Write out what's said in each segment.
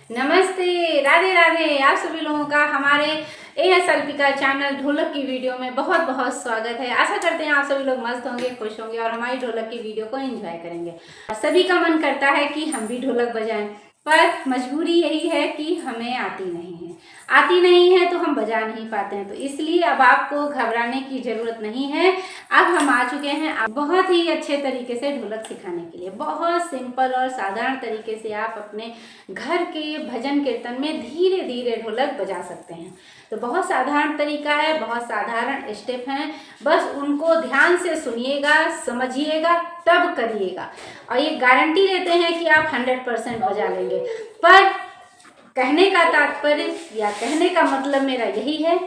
नमस्ते, राधे राधे। आप सभी लोगों का हमारे एएस अल्पिका चैनल ढोलक की वीडियो में बहुत बहुत स्वागत है। आशा करते हैं आप सभी लोग मस्त होंगे, खुश होंगे और हमारी ढोलक की वीडियो को एंजॉय करेंगे। सभी का मन करता है कि हम भी ढोलक बजाएं, पर मजबूरी यही है कि हमें आती नहीं है तो हम बजा नहीं पाते हैं। तो इसलिए अब आपको घबराने की ज़रूरत नहीं है। अब हम आ चुके हैं बहुत ही अच्छे तरीके से ढोलक सिखाने के लिए। बहुत सिंपल और साधारण तरीके से आप अपने घर के भजन कीर्तन में धीरे धीरे ढोलक बजा सकते हैं। तो बहुत साधारण तरीका है, बहुत साधारण स्टेप हैं, बस उनको ध्यान से सुनिएगा, समझिएगा, तब करिएगा और ये गारंटी देते हैं कि आप 100% बजा लेंगे। पर कहने का तात्पर्य या कहने का मतलब मेरा यही है,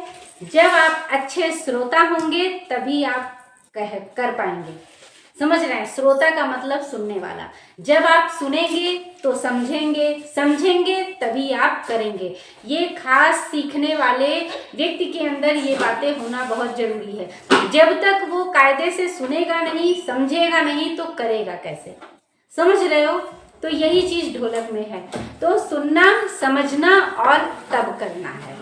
जब आप अच्छे श्रोता होंगे तभी आप कर पाएंगे। समझ रहे हैं? श्रोता का मतलब सुनने वाला। जब आप सुनेंगे तो समझेंगे तभी आप करेंगे। ये खास सीखने वाले व्यक्ति के अंदर ये बातें होना बहुत जरूरी है। जब तक वो कायदे से सुनेगा नहीं, समझेगा नहीं, तो करेगा कैसे? समझ रहे हो? तो यही चीज ढोलक में है। तो सुनना, समझना और तब करना है।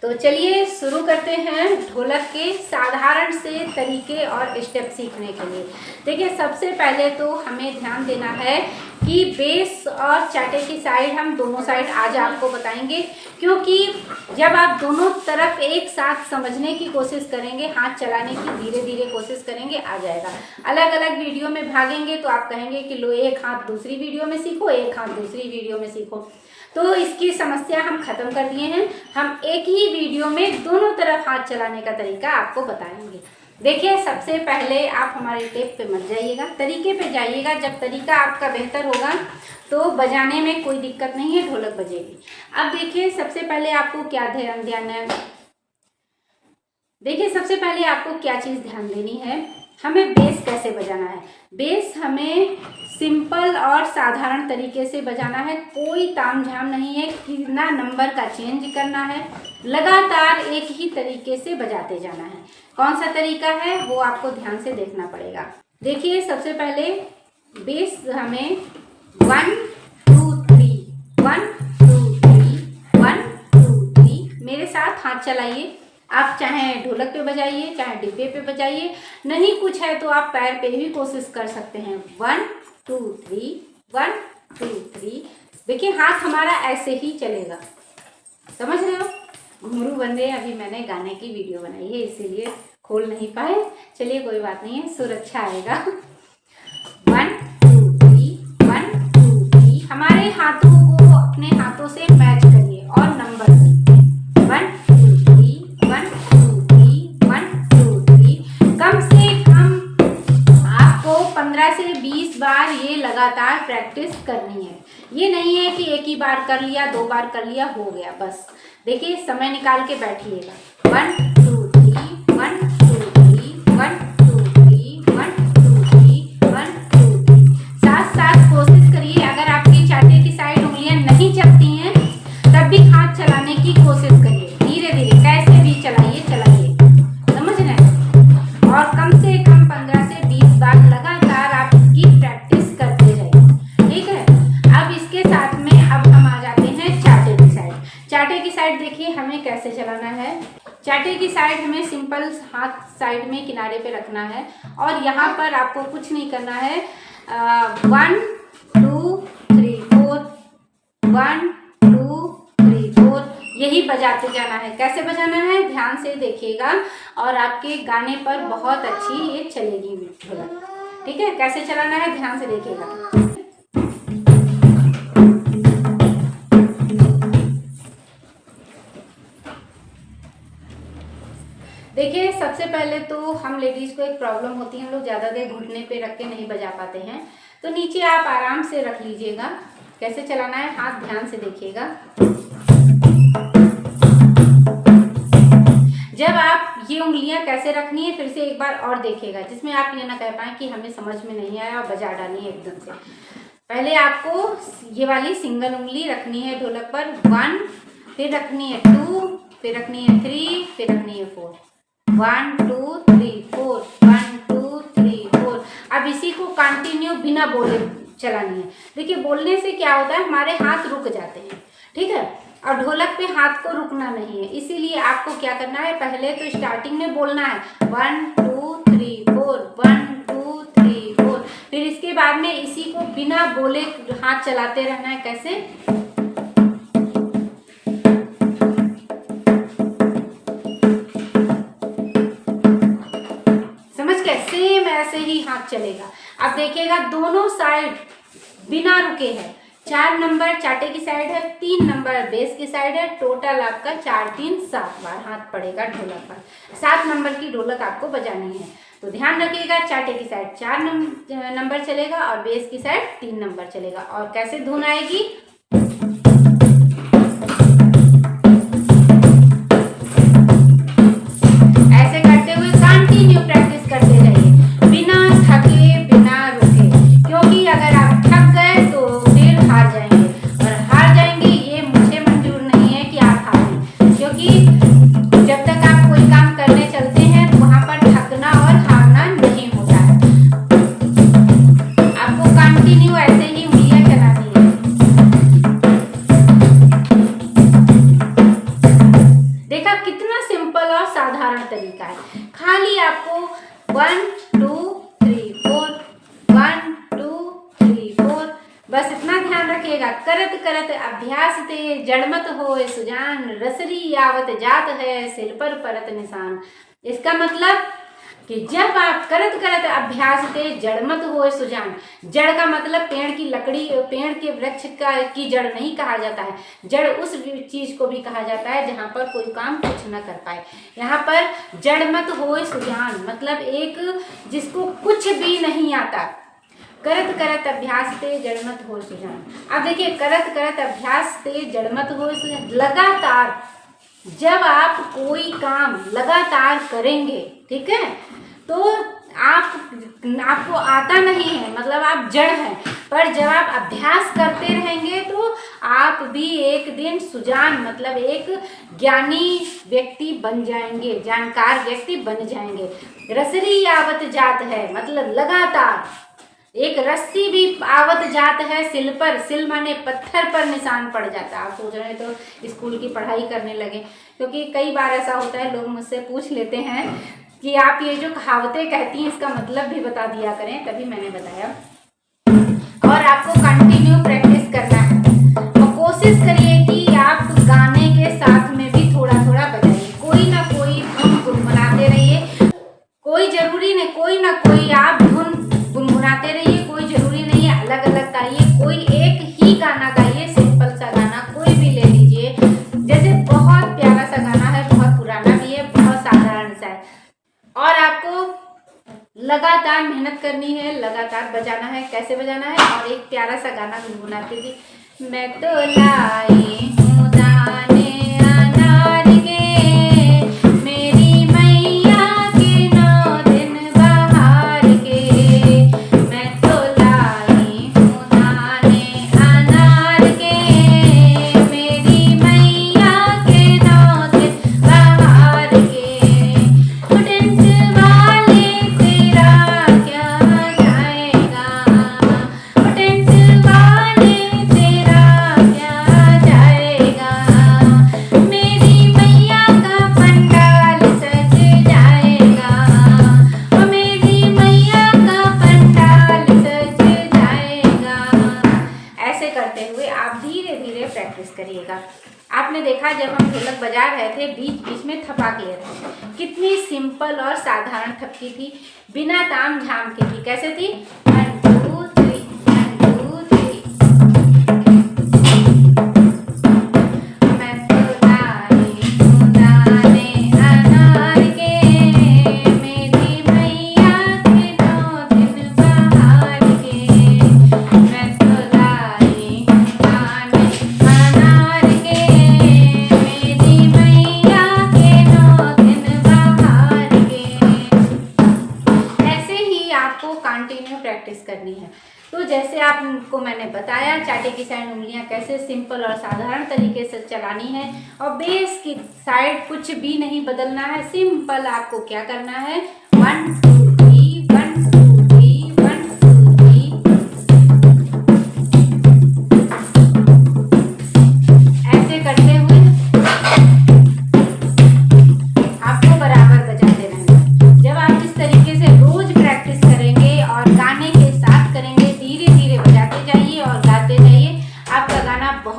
तो चलिए शुरू करते हैं ढोलक के साधारण से तरीके और स्टेप सीखने के लिए। देखिए, सबसे पहले तो हमें ध्यान देना है कि बेस और चाटे की साइड, हम दोनों साइड आज आपको बताएंगे, क्योंकि जब आप दोनों तरफ एक साथ समझने की कोशिश करेंगे, हाथ चलाने की धीरे धीरे कोशिश करेंगे, आ जाएगा। अलग अलग वीडियो में भागेंगे तो आप कहेंगे कि लो, एक हाथ दूसरी वीडियो में सीखो, एक हाथ दूसरी वीडियो में सीखो। तो इसकी समस्या हम खत्म कर दिए हैं। हम एक ही वीडियो में दोनों तरफ हाथ चलाने का तरीका आपको बताएंगे। देखिए, सबसे पहले आप हमारे टेप पे मत जाइएगा, तरीके पे जाइएगा। जब तरीका आपका बेहतर होगा तो बजाने में कोई दिक्कत नहीं है, ढोलक बजेगी। अब देखिए, सबसे पहले आपको क्या ध्यान है। देखिए, सबसे पहले आपको क्या चीज़ ध्यान देनी है, हमें बेस कैसे बजाना है। बेस हमें सिंपल और साधारण तरीके से बजाना है। कोई तामझाम नहीं है कि ना नंबर का चेंज करना है, लगातार एक ही तरीके से बजाते जाना है। कौन सा तरीका है वो आपको ध्यान से देखना पड़ेगा। देखिए, सबसे पहले बेस हमें 1 2 3 1 2 3 1 2 3 मेरे साथ हाथ चलाइए। आप चाहे ढोलक पे बजाइए, चाहे डिब्बे पे बजाइए, नहीं कुछ है तो आप पैर पे भी कोशिश कर सकते हैं। 1 2 3 1 2 3। देखिए, हाथ हमारा ऐसे ही चलेगा। समझ रहे हो? घुंघरू बंदे अभी मैंने गाने की वीडियो बनाई है, इसीलिए खोल नहीं पाए। चलिए, कोई बात नहीं है, सुर अच्छा आएगा। 1 2 3 1 2 3। हमारे हाथों को अपने हाथों से मैच करिए और नंबर 1 2 3 1 2 3 1 2 3। कम से कम आपको 15 से 20 बार ये लगातार प्रैक्टिस करनी है। ये नहीं है कि एक ही बार कर लिया, 2 बार कर लिया, हो गया बस। देखिए, समय निकाल के बैठिएगा। 1 2 3 1 2 3 1 2 3 1 2 3 1 2 3। साथ साथ कोशिश करिए, अगर आपकी चाटे की साइड उंगलियां नहीं चलती हैं तब भी हाथ चलाने की कोशिश करिए। धीरे धीरे कैसे भी चलाइए। समझ रहे हैं? और कम से कम 15 से 20 बार लगातार आप इसकी प्रैक्टिस करते जाइए। ठीक है? अब इसके साथ में अब हम आ जाते हैं चाटे की साइड। चाटे की साइड देखिए हमें कैसे चलाना है। चाटे की साइड हमें सिंपल हाथ साइड में किनारे पे रखना है और यहाँ पर आपको कुछ नहीं करना है। 1 2 3 4 1 2 3 4 यही बजाते जाना है। कैसे बजाना है ध्यान से देखिएगा और आपके गाने पर बहुत अच्छी ये चलेगी ढोलक। ठीक है? कैसे चलाना है ध्यान से देखिएगा। देखिए, सबसे पहले तो हम लेडीज़ को एक प्रॉब्लम होती है, हम लोग ज़्यादा देर घुटने पे रख के नहीं बजा पाते हैं। तो नीचे आप आराम से रख लीजिएगा। कैसे चलाना है हाथ ध्यान से देखिएगा। जब आप ये उंगलियां कैसे रखनी है फिर से एक बार और देखिएगा, जिसमें आप ये ना कह पाए कि हमें समझ में नहीं आया और बजा डाली है एकदम से। पहले आपको ये वाली सिंगल उंगली रखनी है ढोलक पर, 1, फिर रखनी है 2, फिर रखनी है 3, फिर रखनी है 4। 1 2 3 4 1 2 3 4। अब इसी को कंटिन्यू बिना बोले चलानी है। देखिए बोलने से क्या होता है, हमारे हाथ रुक जाते हैं, ठीक है, और ढोलक पे हाथ को रुकना नहीं है। इसीलिए आपको क्या करना है, पहले तो स्टार्टिंग में बोलना है 1 2 3 4, 1 2 3 4, फिर इसके बाद में इसी को बिना बोले हाथ चलाते रहना है। कैसे, समझ गए, सेम ऐसे ही हाथ चलेगा। अब देखिएगा दोनों साइड बिना रुके हैं। 4 नंबर चाटे की साइड है, 3 नंबर बेस की साइड है, टोटल आपका 4 3 7 बार हाथ पड़ेगा ढोलक पर। 7 नंबर की ढोलक आपको बजानी है, तो ध्यान रखिएगा चाटे की साइड 4 नंबर चलेगा और बेस की साइड 3 नंबर चलेगा। और कैसे धुन आएगी, ऐसे करते हुए कंटिन्यू प्रैक्टिस करते रहिए, बिना थके बिना रुके, क्योंकि अगर आप थक गए तो फिर हार जाएंगे, और हार जाएंगे ये मुझे मंजूर नहीं है कि आप हारें, क्योंकि जब तक आप कोई काम करने चलते हैं तो वहां पर थकना और हारना नहीं होता है। आपको कंटिन्यू ऐसे ही उंगलियां चलानी है। देखा कितना सिंपल और साधारण तरीका है, खाली आपको 1 2 3 4, 1 2 3 4, बस इतना ध्यान रखिएगा। करत करत अभ्यास ते जड़मत होए सुजान, रसरी यावत जात है सिर पर परत निशान। इसका मतलब कि जब आप करत करत अभ्यास ते जड़मत होए सुजान, जड़ का मतलब पेड़ की लकड़ी, पेड़ के वृक्ष का की जड़ नहीं कहा जाता है, जड़ उस चीज को भी कहा जाता है जहाँ पर कोई काम कुछ न कर पाए। यहाँ पर जड़मत होए सुजान मतलब एक जिसको कुछ भी नहीं आता, करत करत अभ्यास ते जड़मत हो सुजान। अब देखिए करत करत अभ्यास ते जड़मत हो सुजान, लगातार जब आप कोई काम लगातार करेंगे, ठीक है, तो आपको आता नहीं है, मतलब आप जड़ हैं, पर जब आप अभ्यास करते रहेंगे तो आप भी एक दिन सुजान मतलब एक ज्ञानी व्यक्ति बन जाएंगे, जानकार व्यक्ति बन जाएंगे। रसरी आवत जात है मतलब लगातार, एक रस्सी भी आवत जात है सिल पर, सिल माने पत्थर पर निशान पड़ जाता है। आप सोच रहे हैं तो स्कूल की पढ़ाई करने लगे, क्योंकि कई बार ऐसा होता है लोग मुझसे पूछ लेते हैं कि आप ये जो कहावतें कहती हैं इसका मतलब भी बता दिया करें, तभी मैंने बताया। और आपको कंटिन्यू प्रैक्टिस करना है और कोशिश करिए कि आप गाने के साथ में भी थोड़ा थोड़ा बजाइए, कोई ना कोई धुन गुनगुनाते रहिए, कोई जरूरी नहीं, कोई ना कोई आप धुन गुनगुनाते रहिए, कोई जरूरी नहीं है अलग अलग गाइए, कोई एक ही गाना गाइए, सिंपल सा गाना कोई भी ले लीजिए। जैसे बहुत प्यारा सा गाना है, बहुत पुराना भी है, बहुत साधारण सा है, और आपको लगातार मेहनत करनी है, लगातार बजाना है। कैसे बजाना है, और एक प्यारा सा गाना गुनगुनाते जी, मैं तो लाई हूँ दाने अनार के, मेरी मैया के 9 दिन बहार के, मैं तो लाई हूँ दाने अनार के, मेरी मैया के 9 दिन बहार के, टेंट वाले तेरा क्या जाएगा, टेंट वाले तेरा क्या जाएगा, मेरी मैया का पंडाल सज जाएगा, मेरी मैया का पंडाल सज जाएगा। ऐसे करते हुए आप धीरे धीरे प्रैक्टिस करिएगा। आपने देखा जब हम ढोलक बजा रहे थे बीच बीच में थपक ले रहे थे, कितनी सिंपल और साधारण थपकी थी, बिना ताम झाम के थी। कैसे थी, 1 2 3 1 2 3, मैं तो लाई हूँ दाने अनार के, मेरी मैया के 9 दिन बहार के, मैं तो लाई हूँ दाने अनार के, मेरी मैया के 9 दिन बहार के। ऐसे ही आपको कंटिन्यू प्रैक्टिस करनी है। तो जैसे आपको मैंने बताया चाटे की साइड उंगलियां कैसे सिंपल और साधारण तरीके से चलानी है, और बेस की साइड कुछ भी नहीं बदलना है, सिंपल आपको क्या करना है, 1 2 3 1 2 3 1 2 3,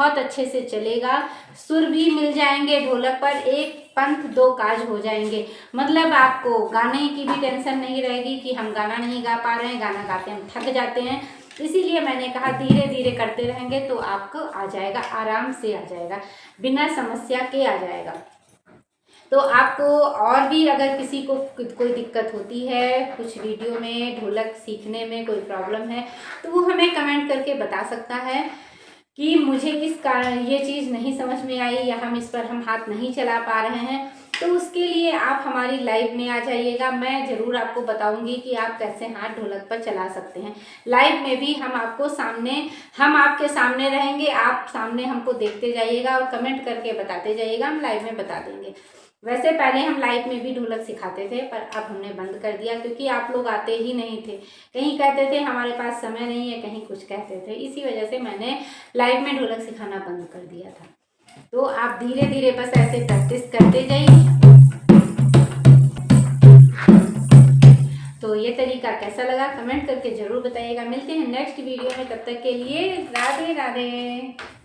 बहुत अच्छे से चलेगा। सुर भी मिल जाएंगे ढोलक पर, एक पंथ दो काज हो जाएंगे। मतलब आपको गाने की भी टेंशन नहीं रहेगी कि हम गाना नहीं गा पा रहे हैं, गाना गाते हम थक जाते हैं। इसीलिए मैंने कहा धीरे धीरे करते रहेंगे तो आपको आ जाएगा, आराम से आ जाएगा, बिना समस्या के आ जाएगा। तो आपको और भी अगर किसी को कोई दिक्कत होती है कुछ वीडियो में, ढोलक सीखने में कोई प्रॉब्लम है, तो वो हमें कमेंट करके बता सकता है कि मुझे इस कारण ये चीज़ नहीं समझ में आई या हम इस पर हम हाथ नहीं चला पा रहे हैं। तो उसके लिए आप हमारी लाइव में आ जाइएगा, मैं ज़रूर आपको बताऊंगी कि आप कैसे हाथ ढोलक पर चला सकते हैं। लाइव में भी हम आपके सामने रहेंगे, आप सामने हमको देखते जाइएगा और कमेंट करके बताते जाइएगा, हम लाइव में बता देंगे। वैसे पहले हम लाइव में भी ढोलक सिखाते थे, पर अब हमने बंद कर दिया क्योंकि आप लोग आते ही नहीं थे। कहीं कहते थे हमारे पास समय नहीं है, कहीं कुछ कहते थे, इसी वजह से मैंने लाइव में ढोलक सिखाना बंद कर दिया था। तो आप धीरे धीरे बस ऐसे प्रैक्टिस करते जाइए। तो ये तरीका कैसा लगा कमेंट करके ज़रूर बताइएगा। मिलते हैं नेक्स्ट वीडियो में, तब तक के लिए राधे राधे।